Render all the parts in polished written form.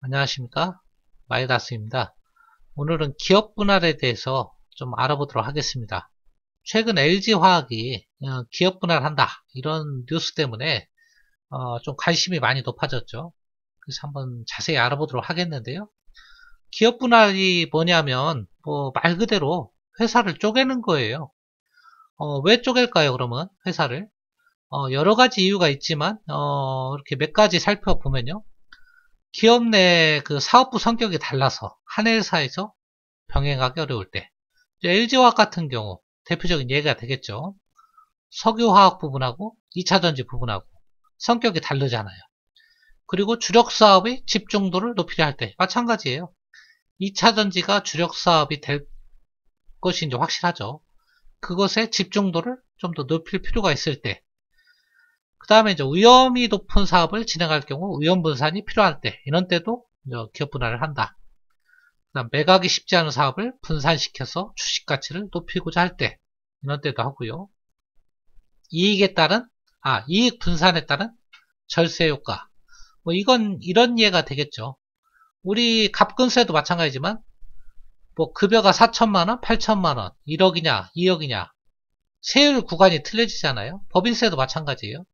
안녕하십니까, 마이다스입니다. 오늘은 기업 분할에 대해서 좀 알아보도록 하겠습니다. 최근 LG화학이 기업 분할한다 이런 뉴스 때문에 좀 관심이 많이 높아졌죠. 그래서 한번 자세히 알아보도록 하겠는데요. 기업 분할이 뭐냐면 뭐 말 그대로 회사를 쪼개는 거예요. 왜 쪼갤까요? 그러면 회사를 여러 가지 이유가 있지만 이렇게 몇 가지 살펴보면요. 기업 내 그 사업부 성격이 달라서 한 회사에서 병행하기 어려울 때, LG화학 같은 경우 대표적인 예가 되겠죠. 석유화학 부분하고 2차전지 부분하고 성격이 다르잖아요. 그리고 주력 사업의 집중도를 높이려 할 때 마찬가지예요. 2차전지가 주력 사업이 될 것이 이제 확실하죠. 그것의 집중도를 좀 더 높일 필요가 있을 때, 그 다음에 이제 위험이 높은 사업을 진행할 경우 위험 분산이 필요할 때, 이런 때도 기업 분할을 한다. 그다음 매각이 쉽지 않은 사업을 분산시켜서 주식 가치를 높이고자 할 때, 이런 때도 하고요. 이익에 따른 이익 분산에 따른 절세 효과. 뭐 이건 이런 예가 되겠죠. 우리 갑근세도 마찬가지지만 뭐 급여가 4천만 원, 8천만 원, 1억이냐, 2억이냐 세율 구간이 틀려지잖아요. 법인세도 마찬가지예요.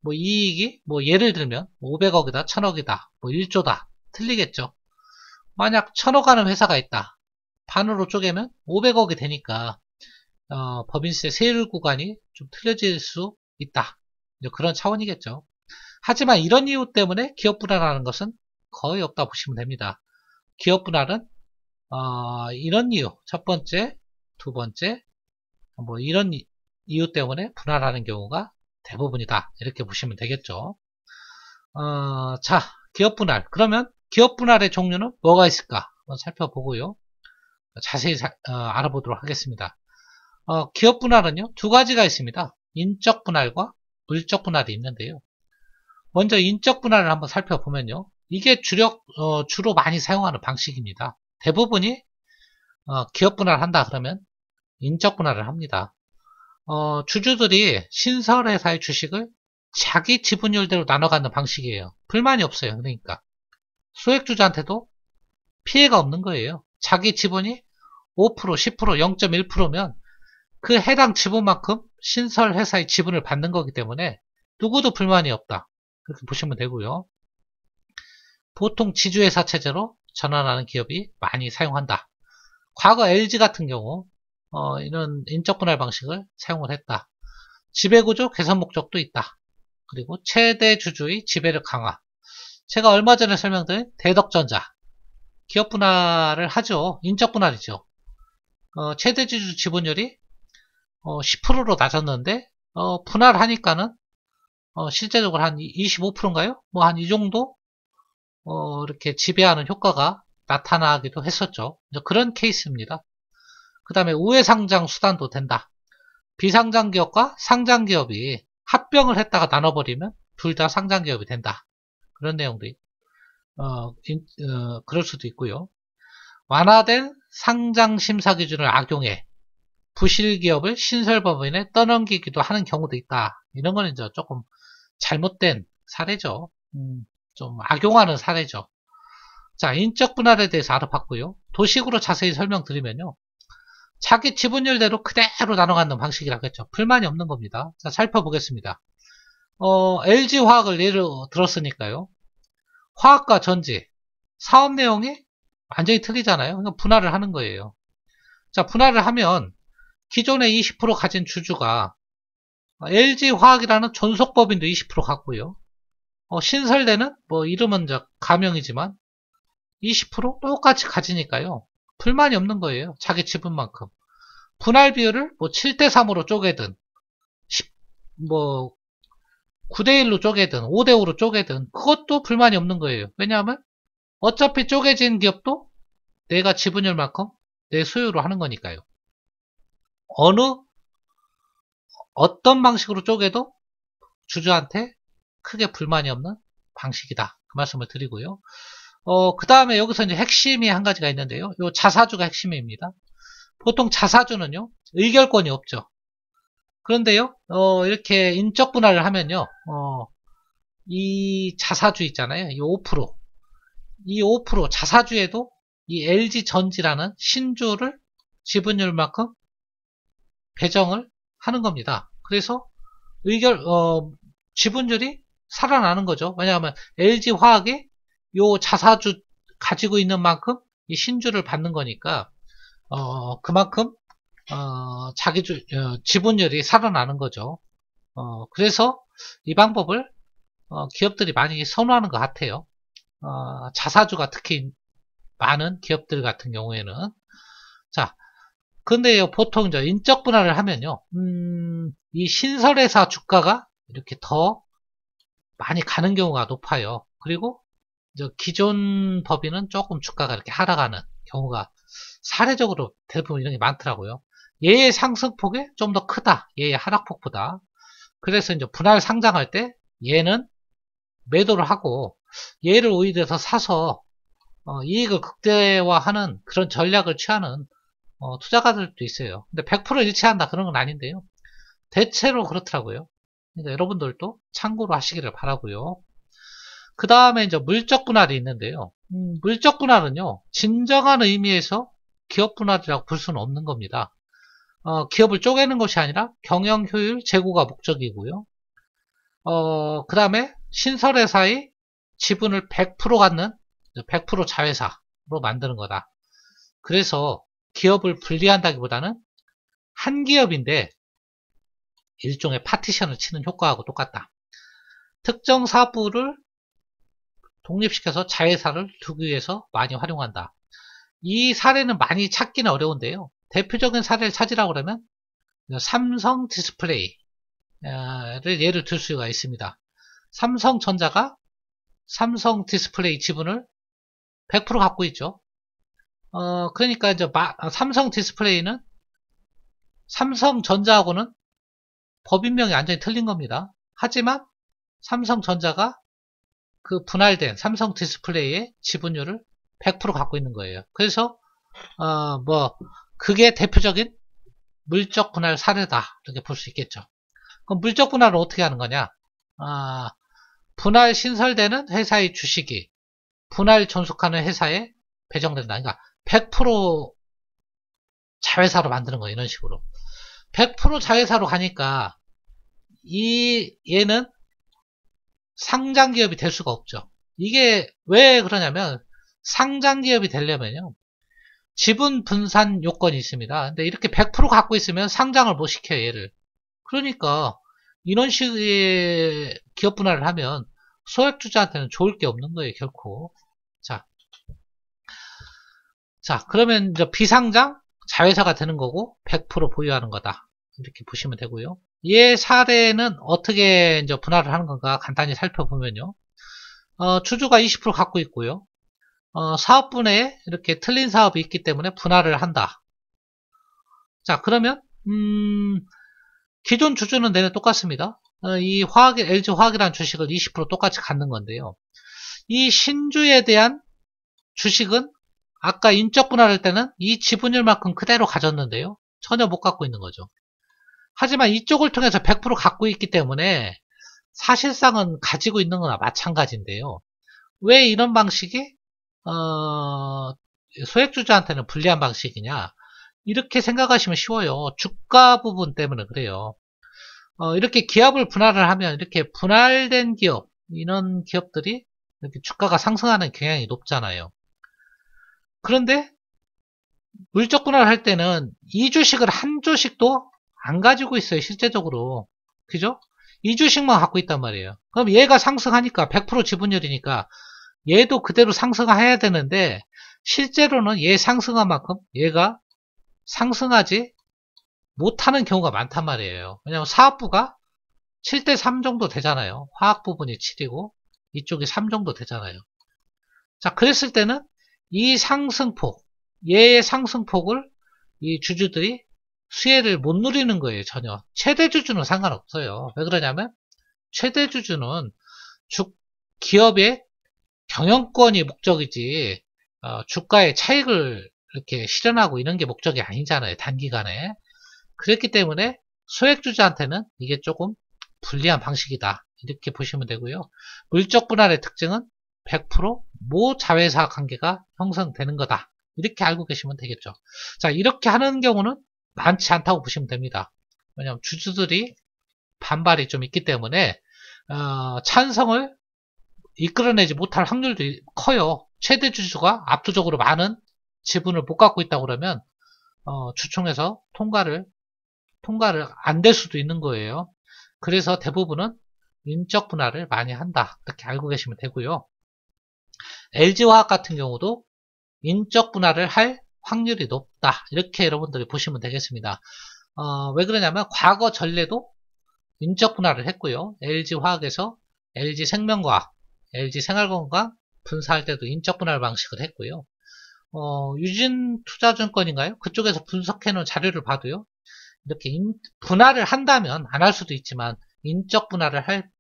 뭐 이익이 뭐 예를 들면 500억이다, 1000억이다, 뭐 1조다 틀리겠죠. 만약 1000억 하는 회사가 있다. 반으로 쪼개면 500억이 되니까 법인세 세율 구간이 좀 틀려질 수 있다. 그런 차원이겠죠. 하지만 이런 이유 때문에 기업 분할하는 것은 거의 없다 보시면 됩니다. 기업 분할은 이런 이유, 첫 번째, 두 번째, 뭐 이런 이유 때문에 분할하는 경우가 대부분이다. 이렇게 보시면 되겠죠. 자, 기업 분할. 그러면 기업 분할의 종류는 뭐가 있을까? 한번 살펴보고요. 자세히 알아보도록 하겠습니다. 기업 분할은요, 두 가지가 있습니다. 인적 분할과 물적 분할이 있는데요. 먼저 인적 분할을 한번 살펴보면요. 이게 주로 많이 사용하는 방식입니다. 대부분이 기업 분할을 한다 그러면 인적 분할을 합니다. 주주들이 신설회사의 주식을 자기 지분율대로 나눠 갖는 방식이에요. 불만이 없어요. 그러니까 소액주주한테도 피해가 없는 거예요. 자기 지분이 5%, 10%, 0.1%면 그 해당 지분만큼 신설회사의 지분을 받는 거기 때문에 누구도 불만이 없다. 그렇게 보시면 되고요. 보통 지주회사 체제로 전환하는 기업이 많이 사용한다. 과거 LG 같은 경우 이런 인적 분할 방식을 사용을 했다. 지배구조 개선 목적도 있다. 그리고 최대 주주의 지배력 강화. 제가 얼마 전에 설명드린 대덕전자 기업 분할을 하죠. 인적 분할이죠. 최대 주주 지분율이 10%로 낮았는데 분할하니까는 실제적으로 한 25%인가요? 뭐 한 이 정도 이렇게 지배하는 효과가 나타나기도 했었죠. 그런 케이스입니다. 그 다음에 우회상장 수단도 된다. 비상장 기업과 상장 기업이 합병을 했다가 나눠버리면 둘 다 상장 기업이 된다. 그런 내용들이 그럴 수도 있고요. 완화된 상장 심사 기준을 악용해 부실 기업을 신설법인에 떠넘기기도 하는 경우도 있다. 이런 거는 이제 조금 잘못된 사례죠. 좀 악용하는 사례죠. 자, 인적 분할에 대해서 알아봤고요. 도식으로 자세히 설명드리면요. 자기 지분율대로 그대로 나눠 갖는 방식이라고 했죠. 불만이 없는 겁니다. 자, 살펴보겠습니다. LG화학을 예로 들었으니까요. 화학과 전지, 사업 내용이 완전히 틀리잖아요. 그러니까 분할을 하는 거예요. 자, 분할을 하면 기존에 20% 가진 주주가 LG화학이라는 존속법인도 20% 갖고요. 신설되는 뭐 이름은 가명이지만 20% 똑같이 가지니까요. 불만이 없는 거예요. 자기 지분만큼. 분할 비율을 뭐 7대3으로 쪼개든 9대1로 쪼개든 5대5로 쪼개든 그것도 불만이 없는 거예요. 왜냐하면 어차피 쪼개진 기업도 내가 지분율만큼 내 소유로 하는 거니까요. 어떤 방식으로 쪼개도 주주한테 크게 불만이 없는 방식이다. 그 말씀을 드리고요. 그 다음에 여기서 이제 핵심이 한 가지가 있는데요. 요 자사주가 핵심입니다. 보통 자사주는요, 의결권이 없죠. 그런데요, 이렇게 인적 분할을 하면요, 이 자사주 있잖아요. 이 5%. 이 5% 자사주에도 이 LG전지라는 신주를 지분율만큼 배정을 하는 겁니다. 그래서 지분율이 살아나는 거죠. 왜냐하면 LG화학이 요 자사주 가지고 있는 만큼 이 신주를 받는 거니까 그만큼 지분율이 살아나는 거죠. 그래서 이 방법을 기업들이 많이 선호하는 것 같아요. 자사주가 특히 많은 기업들 같은 경우에는. 자, 근데요, 보통 이제 인적 분할을 하면요, 이 신설회사 주가가 이렇게 더 많이 가는 경우가 높아요. 그리고 이제 기존 법인은 조금 주가가 이렇게 하락하는 경우가 사례적으로 대부분 이런 게 많더라고요. 얘의 상승폭이 좀 더 크다. 얘의 하락폭보다. 그래서 이제 분할 상장할 때 얘는 매도를 하고 얘를 오히려 더 사서 이익을 극대화하는 그런 전략을 취하는 투자가들도 있어요. 근데 100% 일치한다 그런 건 아닌데요. 대체로 그렇더라고요. 그러니까 여러분들도 참고로 하시기를 바라고요. 그 다음에 이제 물적 분할이 있는데요. 물적 분할은요, 진정한 의미에서 기업 분할이라고 볼 수는 없는 겁니다. 기업을 쪼개는 것이 아니라 경영 효율 제고가 목적이고요. 그 다음에 신설회사의 지분을 100% 갖는 100% 자회사로 만드는 거다. 그래서 기업을 분리한다기보다는 한 기업인데 일종의 파티션을 치는 효과하고 똑같다. 특정 사업부를 독립시켜서 자회사를 두기 위해서 많이 활용한다. 이 사례는 많이 찾기는 어려운데요. 대표적인 사례를 찾으라고 그러면 삼성 디스플레이를 예를 들 수가 있습니다. 삼성전자가 삼성 디스플레이 지분을 100% 갖고 있죠. 그러니까 이제 삼성 디스플레이는 삼성전자하고는 법인명이 완전히 틀린 겁니다. 하지만 삼성전자가 그 분할된 삼성 디스플레이의 지분율을 100% 갖고 있는 거예요. 그래서 그게 대표적인 물적 분할 사례다 이렇게 볼 수 있겠죠. 그럼 물적 분할은 어떻게 하는 거냐? 분할 신설되는 회사의 주식이 분할 존속하는 회사에 배정된다. 그러니까 100% 자회사로 만드는 거예요. 이런 식으로 100% 자회사로 가니까 얘는 상장기업이 될 수가 없죠. 이게 왜 그러냐면 상장기업이 되려면요, 지분 분산 요건이 있습니다. 근데 이렇게 100% 갖고 있으면 상장을 못 시켜요, 얘를. 그러니까 이런 식의 기업 분할을 하면 소액주주한테는 좋을 게 없는 거예요, 결코. 자, 그러면 이제 비상장 자회사가 되는 거고 100% 보유하는 거다. 이렇게 보시면 되고요. 얘 사례는 어떻게 이제 분할을 하는 건가 간단히 살펴보면요. 주주가 20% 갖고 있고요. 사업분야에 이렇게 틀린 사업이 있기 때문에 분할을 한다. 자, 그러면 기존 주주는 내내 똑같습니다. 이 LG 화학이라는 주식을 20% 똑같이 갖는 건데요. 이 신주에 대한 주식은 아까 인적 분할할 때는 이 지분율만큼 그대로 가졌는데요. 전혀 못 갖고 있는 거죠. 하지만 이쪽을 통해서 100% 갖고 있기 때문에 사실상은 가지고 있는 거나 마찬가지인데요. 왜 이런 방식이 소액주주한테는 불리한 방식이냐? 이렇게 생각하시면 쉬워요. 주가 부분 때문에 그래요. 이렇게 기업을 분할을 하면 이렇게 분할된 기업, 이런 기업들이 이렇게 주가가 상승하는 경향이 높잖아요. 그런데 물적 분할을 할 때는 이 주식을 한 주식도 안 가지고 있어요. 실제적으로. 그죠? 이 주식만 갖고 있단 말이에요. 그럼 얘가 상승하니까 100% 지분율이니까 얘도 그대로 상승해야 되는데 실제로는 얘 상승한 만큼 얘가 상승하지 못하는 경우가 많단 말이에요. 왜냐하면 사업부가 7대3 정도 되잖아요. 화학 부분이 7이고 이쪽이 3 정도 되잖아요. 자, 그랬을 때는 이 상승폭, 얘의 상승폭을 이 주주들이 수혜를 못 누리는 거예요. 전혀. 최대 주주는 상관없어요. 왜 그러냐면 최대 주주는 기업의 경영권이 목적이지 주가의 차익을 이렇게 실현하고 이런 게 목적이 아니잖아요. 단기간에. 그렇기 때문에 소액주주한테는 이게 조금 불리한 방식이다. 이렇게 보시면 되고요. 물적 분할의 특징은 100% 모자회사 관계가 형성되는 거다. 이렇게 알고 계시면 되겠죠. 자, 이렇게 하는 경우는 많지 않다고 보시면 됩니다. 왜냐하면 주주들이 반발이 좀 있기 때문에 찬성을 이끌어내지 못할 확률도 커요. 최대 주주가 압도적으로 많은 지분을 못 갖고 있다고 그러면 주총에서 통과를 안 될 수도 있는 거예요. 그래서 대부분은 인적 분할을 많이 한다. 이렇게 알고 계시면 되고요. LG화학 같은 경우도 인적 분할을 할 확률이 높다. 이렇게 여러분들이 보시면 되겠습니다. 왜 그러냐면 과거 전례도 인적 분할을 했고요. LG화학에서 LG생명과학, LG생활건강 분사할 때도 인적 분할 방식을 했고요. 유진투자증권인가요? 그쪽에서 분석해 놓은 자료를 봐도요. 이렇게 분할을 한다면 안 할 수도 있지만 인적 분할을 할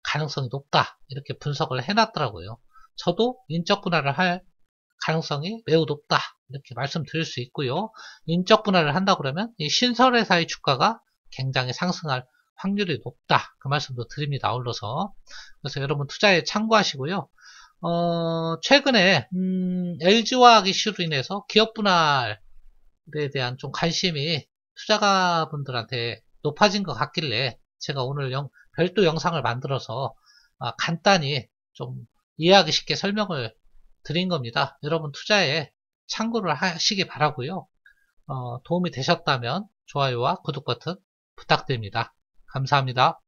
가능성이 높다. 이렇게 분석을 해놨더라고요. 저도 인적 분할을 할 가능성이 매우 높다. 이렇게 말씀드릴 수 있고요. 인적 분할을 한다 그러면 이 신설회사의 주가가 굉장히 상승할 확률이 높다. 그 말씀도 드립니다. 아울러서. 그래서 여러분 투자에 참고하시고요. 최근에 LG화학 이슈로 인해서 기업 분할에 대한 좀 관심이 투자가분들한테 높아진 것 같길래 제가 오늘 별도 영상을 만들어서 간단히 좀 이해하기 쉽게 설명을 드린 겁니다. 여러분 투자에 참고를 하시기 바라고요. 도움이 되셨다면 좋아요와 구독 버튼 부탁드립니다. 감사합니다.